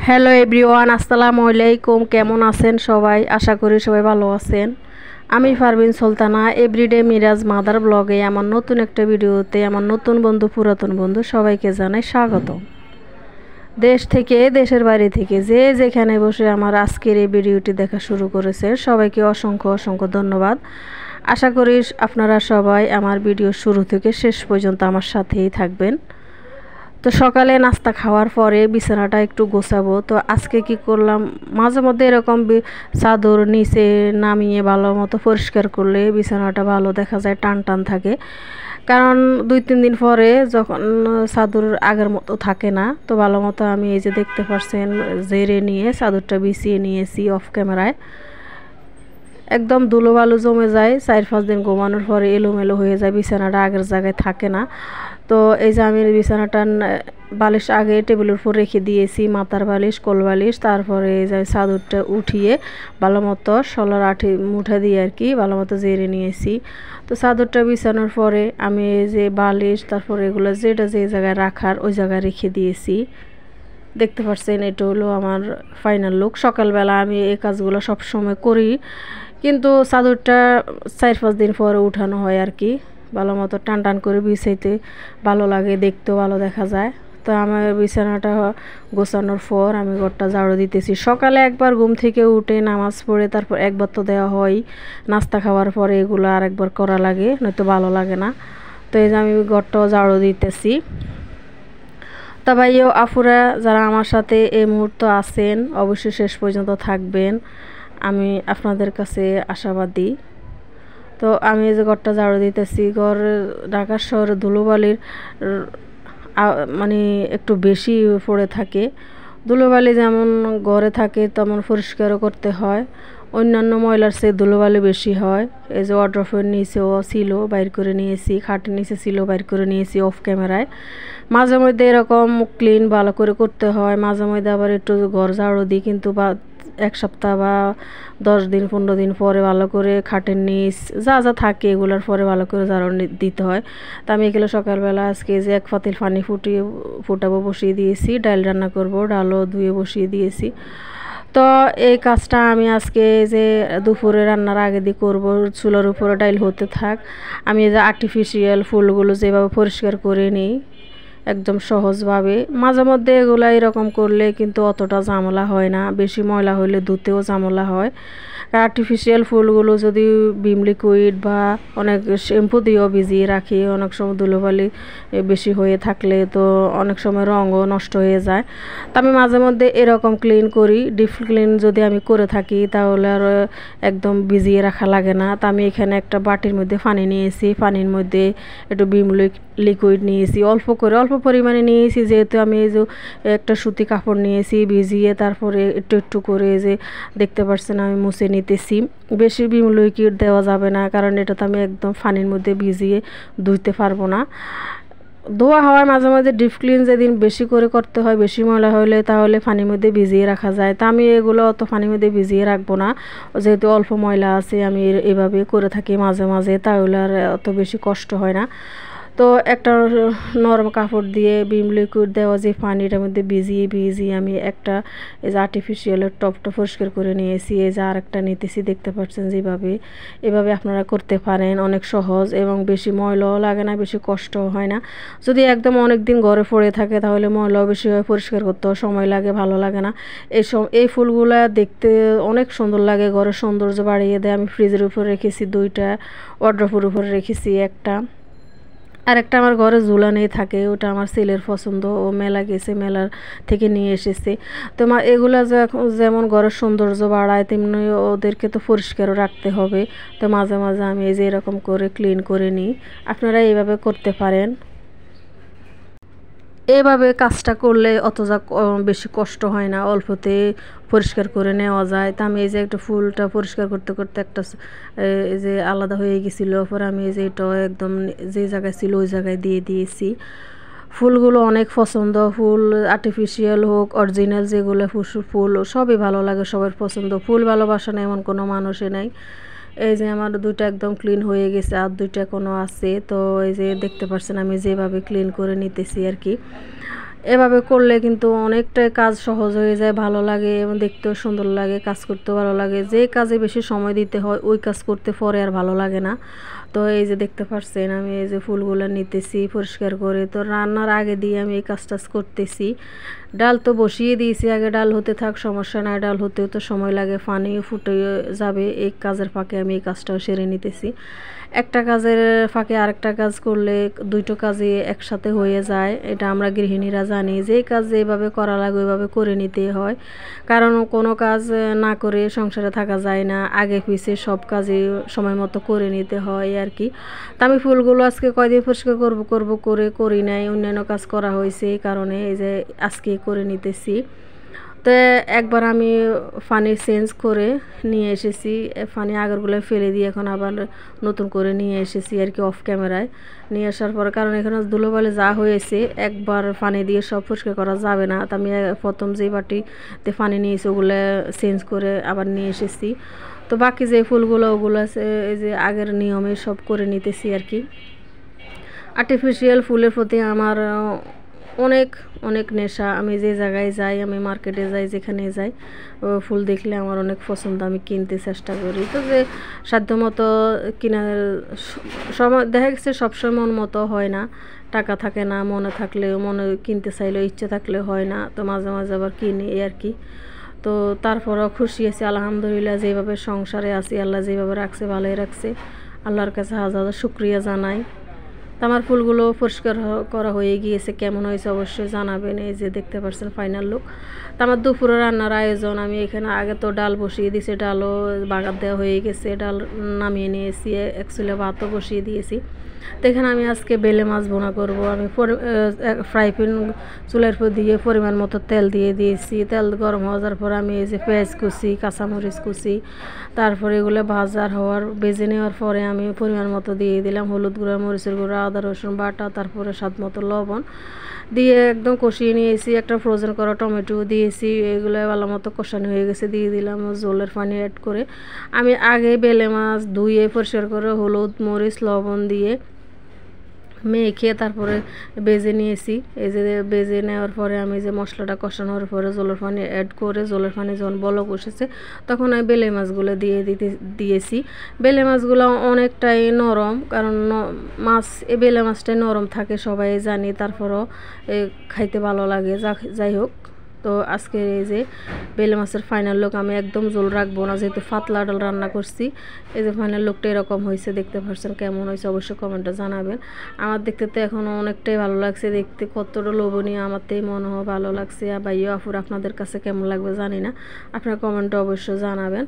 Hello everyone, আসসালামু আলাইকুম। কেমন আছেন সবাই? আশা করি সবাই ভালো আছেন। আমি পারভিন সুলতানা, এভরিডে মিরাজ মাদার ব্লগে আমার নতুন একটা ভিডিওতে আমার নতুন বন্ধু, পুরাতন বন্ধু সবাইকে জানাই স্বাগত। দেশ থেকে, দেশের বাইরে থেকে যে যেখানে বসে আমার আজকের এই ভিডিওটি দেখা শুরু করেছে সবাইকে অসংখ্য অসংখ্য ধন্যবাদ। আশা করি আপনারা সবাই আমার ভিডিও শুরু থেকে শেষ পর্যন্ত আমার সাথেই থাকবেন। তো সকালে নাস্তা খাওয়ার পরে বিছানাটা একটু গোছাবো। তো আজকে কি করলাম, মাঝে মধ্যে এরকম চাদর নিচে নামিয়ে ভালো মতো পরিষ্কার করলে বিছানাটা ভালো দেখা যায়, টান টান থাকে। কারণ 2-3 দিন পরে যখন চাদর আগের মতো থাকে না, তো ভালো মতো আমি এই যে দেখতে পাচ্ছেন জেরে নিয়ে চাদরটা বিছিয়ে নিয়েছি অফ ক্যামেরায়। একদম ধুলো বালু জমে যায়, 4-5 দিন ঘুমানোর পরে এলোমেলো হয়ে যায়, বিছানাটা আগের জায়গায় থাকে না। তো এই যে আমি বিছানাটা বালিশ আগে টেবিলের উপর রেখে দিয়েছি, মাথার বালিশ, কোল বালিশ, তারপরে এই যে চাদরটা উঠিয়ে ভালো মতো শলার আঠি মুঠা দিয়ে আর কি ভালো মতো জেরে নিয়েছি। তো চাদরটা বিছানোর পরে আমি এই যে বালিশ তারপরে এগুলো যেটা যে জায়গায় রাখার ওই জায়গায় রেখে দিয়েছি। দেখতে পাচ্ছেন এটা হলো আমার ফাইনাল লুক। সকালবেলা আমি এই কাজগুলো সবসময় করি, কিন্তু চাদরটা 4-5 দিন পরে উঠানো হয় আর কি। ভালো মতো টান টান করে বিছাইতে ভালো লাগে, দেখতেও ভালো দেখা যায়। তো আমার বিছানাটা গোছানোর পর আমি ঘরটা ঝাড়ু দিতেছি। সকালে একবার ঘুম থেকে উঠে নামাজ পড়ে তারপর একবার তো দেওয়া হয়, নাস্তা খাওয়ার পরে এগুলো আর একবার করা লাগে, নয়তো ভালো লাগে না। তো এই যে আমি ঘরটাও ঝাড়ু দিতেছি। তা ভাইও আপুরা যারা আমার সাথে এই মুহূর্তে আছেন অবশ্যই শেষ পর্যন্ত থাকবেন, আমি আপনাদের কাছে আশাবাদী। তো আমি এই যে ঘরটা ঝাড়ু দিতেছি, ঢাকা শহরে ধুলোবালির মানে একটু বেশি পড়ে থাকে। ধুলোবালি যেমন ঘরে থাকে তেমন পরিষ্কারও করতে হয়, অন্যান্য ময়লার চেয়ে ধুলোবালি বেশি হয়। এই যে ওয়ার্ড্রোবের নিচেও ছিল, বাইর করে নিয়েছি, খাটের নিচে ছিল, বাইর করে নিয়েছি অফ ক্যামেরায়। মাঝে মধ্যে এরকম ক্লিন ভালো করে করতে হয়, মাঝে মধ্যে আবার একটু ঘর ঝাড়ু দিই, কিন্তু বা 1 সপ্তাহ বা 10 দিন 15 দিন পরে ভালো করে খাটের নিচ যা যা থাকে এগুলোর পরে ভালো করে ঝাড়ু দিতে হয়। তো আমি এগুলো সকালবেলা আজকে যে 1 পাতিল পানি ফুটাবো বসিয়ে দিয়েছি, ডাল রান্না করব, ডালও ধুয়ে বসিয়ে দিয়েছি। তো এই কাজটা আমি আজকে যে দুপুরে রান্নার আগে দিয়ে করবো। চুলার উপরে ডাইল হতে থাক, আমি যে আর্টিফিশিয়াল ফুলগুলো যেভাবে পরিষ্কার করে নিই একদম সহজভাবে, মাঝে মধ্যে এগুলো এরকম করলে কিন্তু অতটা ঝামেলা হয় না, বেশি ময়লা হলে ধুতেও ঝামেলা হয়। আর্টিফিশিয়াল ফুলগুলো যদি ভিম লিকুইড বা অনেক শ্যাম্পু দিয়েও ভিজিয়ে রাখি, অনেক সময় ধুলোবালি বেশি হয়ে থাকলে তো অনেক সময় রঙও নষ্ট হয়ে যায়। তো আমি মাঝে মধ্যে এরকম ক্লিন করি। ডিপ ক্লিন যদি আমি করে থাকি তাহলে আর একদম ভিজিয়ে রাখা লাগে না। তো আমি এখানে একটা বাটির মধ্যে পানি নিয়েছি, পানির মধ্যে একটু ভিম লিকুইড নিয়েছি, অল্প করে অল্প পরিমাণে নিয়েছি, যেহেতু আমি এই যে একটা সুতি কাপড় নিয়েছি ভিজিয়ে তারপরে একটু একটু করে যে দেখতে পাচ্ছেন আমি মুছে নিতেছি। বেশি ভিম লিকুইড দেওয়া যাবে না, কারণ এটা তো আমি একদম পানির মধ্যে ভিজিয়ে ধুইতে পারবো না। ধোয়া হওয়ার মাঝে মাঝে ডিপ ক্লিন যেদিন বেশি করে করতে হয়, বেশি ময়লা হলে তাহলে পানির মধ্যে ভিজিয়ে রাখা যায়। তা আমি এগুলো অত পানির মধ্যে ভিজিয়ে রাখবো না, যেহেতু অল্প ময়লা আছে আমি এভাবে করে থাকি মাঝে মাঝে, তাহলে আর অত বেশি কষ্ট হয় না। তো একটা নরম কাপড় দিয়ে ভিম লিকুইড দেওয়া যে পানিটার মধ্যে ভিজিয়ে আমি একটা এই যে আর্টিফিশিয়ালের টপটা পরিষ্কার করে নিয়েছি। এই যে আরেকটা নিতেছি, দেখতে পাচ্ছেন যেভাবে, এভাবে আপনারা করতে পারেন, অনেক সহজ এবং বেশি ময়লাও লাগে না, বেশি কষ্টও হয় না। যদি একদম অনেক দিন ঘরে পড়ে থাকে তাহলে ময়লাও বেশি হয়, পরিষ্কার করতেও সময় লাগে, ভালো লাগে না। এই ফুলগুলা দেখতে অনেক সুন্দর লাগে, ঘরের সৌন্দর্য বাড়িয়ে দেয়। আমি ফ্রিজের উপর রেখেছি 2টা, ওয়ার্ড্রোবের উপর রেখেছি একটা, আর একটা আমার ঘরে ঝুলানোই থাকে, ওটা আমার ছেলের পছন্দ, ও মেলা গেছে, মেলার থেকে নিয়ে এসেছে। তো এগুলা যেমন ঘরের সৌন্দর্য বাড়ায় তেমনি ওদেরকে তো পরিষ্কারও রাখতে হবে। তো মাঝে মাঝে আমি এই যে এরকম করে ক্লিন করে নিই, আপনারা এইভাবে করতে পারেন। এভাবে কাজটা করলে অত বেশি কষ্ট হয় না, অল্পতে পরিষ্কার করে নেওয়া যায়। তা আমি এই যে একটা ফুলটা পরিষ্কার করতে করতে একটা এই যে আলাদা হয়ে গেছিলো, পরে আমি এই যে এটাও একদম যে জায়গায় ছিল ওই জায়গায় দিয়ে দিয়েছি। ফুলগুলো অনেক পছন্দ, ফুল আর্টিফিশিয়াল হোক অরিজিনাল যেগুলো ফুল সবই ভালো লাগে, সবার পছন্দ। ফুল ভালোবাসা না এমন কোনো মানুষই নাই। এই যে আমার 2টা একদম ক্লিন হয়ে গেছে, আর 2টা কোনো আছে। তো এই যে দেখতে পাচ্ছেন আমি যেভাবে ক্লিন করে নিতেছি আর কি। এভাবে করলে কিন্তু অনেকটাই কাজ সহজ হয়ে যায়, ভালো লাগে এবং দেখতেও সুন্দর লাগে, কাজ করতেও ভালো লাগে। যে কাজে বেশি সময় দিতে হয় ওই কাজ করতে পরে আর ভালো লাগে না। তো এই যে দেখতে পাচ্ছেন আমি এই যে ফুলগুলো নিতেছি পরিষ্কার করে। তো রান্নার আগে দিয়ে আমি এই কাজটা করতেছি। ডাল তো বসিয়ে দিয়েছি, আগে ডাল হতে থাক, সমস্যা নাই, ডাল হতেও তো সময় লাগে, পানিও ফুটে যাবে। এই কাজের ফাঁকে আমি এই কাজটাও সেরে নিতেছি। একটা কাজের ফাঁকে আরেকটা কাজ করলে দুটো কাজই একসাথে হয়ে যায়, এটা আমরা গৃহিণীরা জানি। যেই কাজ যেভাবে করা লাগে ওইভাবে করে নিতে হয়, কারণ কোনো কাজ না করে সংসারে থাকা যায় না। আগে পিছিয়ে সব কাজই সময় মতো করে নিতে হয় আর কি। তা আমি ফুলগুলো আজকে কয়দিন পরিষ্কার করব করে করি নাই, অন্যান্য কাজ করা হয়েছে, এই কারণে এই যে আজকে করে নিতেছি। তো একবার আমি পানি চেঞ্জ করে নিয়ে এসেছি, পানি আগরগুলো ফেলে দিয়ে এখন আবার নতুন করে নিয়ে এসেছি আর কি, অফ ক্যামেরায় নিয়ে আসার পর। কারণ এখানে ধুলোবালি যা হয়েছে একবার পানি দিয়ে সব পরিষ্কার করা যাবে না। তো আমি প্রথম যেই বাটিতে পানি নিয়েছি ওগুলো চেঞ্জ করে আবার নিয়ে এসেছি। তো বাকি যে ফুলগুলো ওগুলো আছে এই যে আগের নিয়মে সব করে নিতেছি আর কি। আর্টিফিশিয়াল ফুলের প্রতি আমার অনেক অনেক নেশা। আমি যে জায়গায় যাই, আমি মার্কেটে যাই, যেখানে যাই, ফুল দেখলে আমার অনেক পছন্দ, আমি কিনতে চেষ্টা করি। তো যে সাধ্যমতো কেনার সময় দেখা গেছে সবসময় মন মতো হয় না, টাকা থাকে না, মনে থাকলেও মনে কিনতে চাইলেও ইচ্ছে থাকলেও হয় না। তো মাঝে মাঝে আবার কিনি এই আর কি। তো তারপরও খুশি আছি আলহামদুলিল্লাহ, যেভাবে সংসারে আছি আল্লাহ যেভাবে রাখছে ভালোই রাখছে, আল্লাহর কাছে হাজার হাজার শুকরিয়া জানাই। তো আমার ফুলগুলো পরিষ্কার করা হয়ে গিয়েছে, কেমন হয়েছে অবশ্যই জানাবেন। এই যে দেখতে পাচ্ছেন ফাইনাল লুক। তো আমার দুপুরে রান্নার আয়োজন, আমি এখানে আগে তো ডাল বসিয়ে দিয়েছি, ডালও বাগার দেওয়া হয়ে গেছে, ডাল নামিয়ে নিয়েছি, অ্যাকচুয়ালি ভাতও বসিয়ে দিয়েছি। তো এখানে আমি আজকে বেলে মাছ ভুনা করব। আমি ফ্রাই প্যান চুলার উপর দিয়ে পরিমাণ মতো তেল দিয়ে দিয়েছি। তেল গরম হওয়ার পর আমি এই যে পেঁয়াজ কুচি, কাঁচামরিচ কুচি, তারপরে এগুলো ভেজে নেওয়ার পরে আমি পরিমাণ মতো দিয়ে দিলাম হলুদ গুঁড়া, মরিচের গুঁড়া, আদা রসুন বাটা, তারপরে স্বাদ মতো লবণ দিয়ে একদম কষিয়ে নিয়েছি। একটা ফ্রোজেন করা টমেটো দিয়েছি, এগুলো ভালো মতো কষানো হয়ে গেছে, দিয়ে দিলাম জলের পানি অ্যাড করে। আমি আগে বেলে মাছ ধুয়ে পরিষ্কার করে হলুদ মরিচ লবণ দিয়ে মেখে তারপরে বেজে নিয়েছি। এই যে বেজে নেওয়ার পরে আমি যে মশলাটা কষানোর পরে জলের পানি অ্যাড করে, জলের পানি যখন বলক বসেছে তখন আমি বেলে মাছগুলো দিয়েছি। বেলে মাছগুলো অনেকটাই নরম, কারণ মাছ এই বেলে মাছটাই নরম থাকে সবাই জানি, তারপরও খাইতে ভালো লাগে। যাই হোক, তো আজকে এই যে বেলে মাছের ফাইনাল লুক, আমি একদম ঝোল রাখবো না যেহেতু পাতলা ডাল রান্না করছি। এই যে ফাইনাল লুকটা এরকম হয়েছে, দেখতে পাচ্ছেন কেমন হয়েছে অবশ্যই কমেন্টে জানাবেন। আমার দেখতে তো এখন অনেকটাই ভালো লাগছে, দেখতে কতটা লোভনীয়, আমার তাই মনে হয় ভালো লাগছে। আর ভাইয়া আপুর আপনাদের কাছে কেমন লাগবে জানি না, আপনারা কমেন্টে অবশ্যই জানাবেন।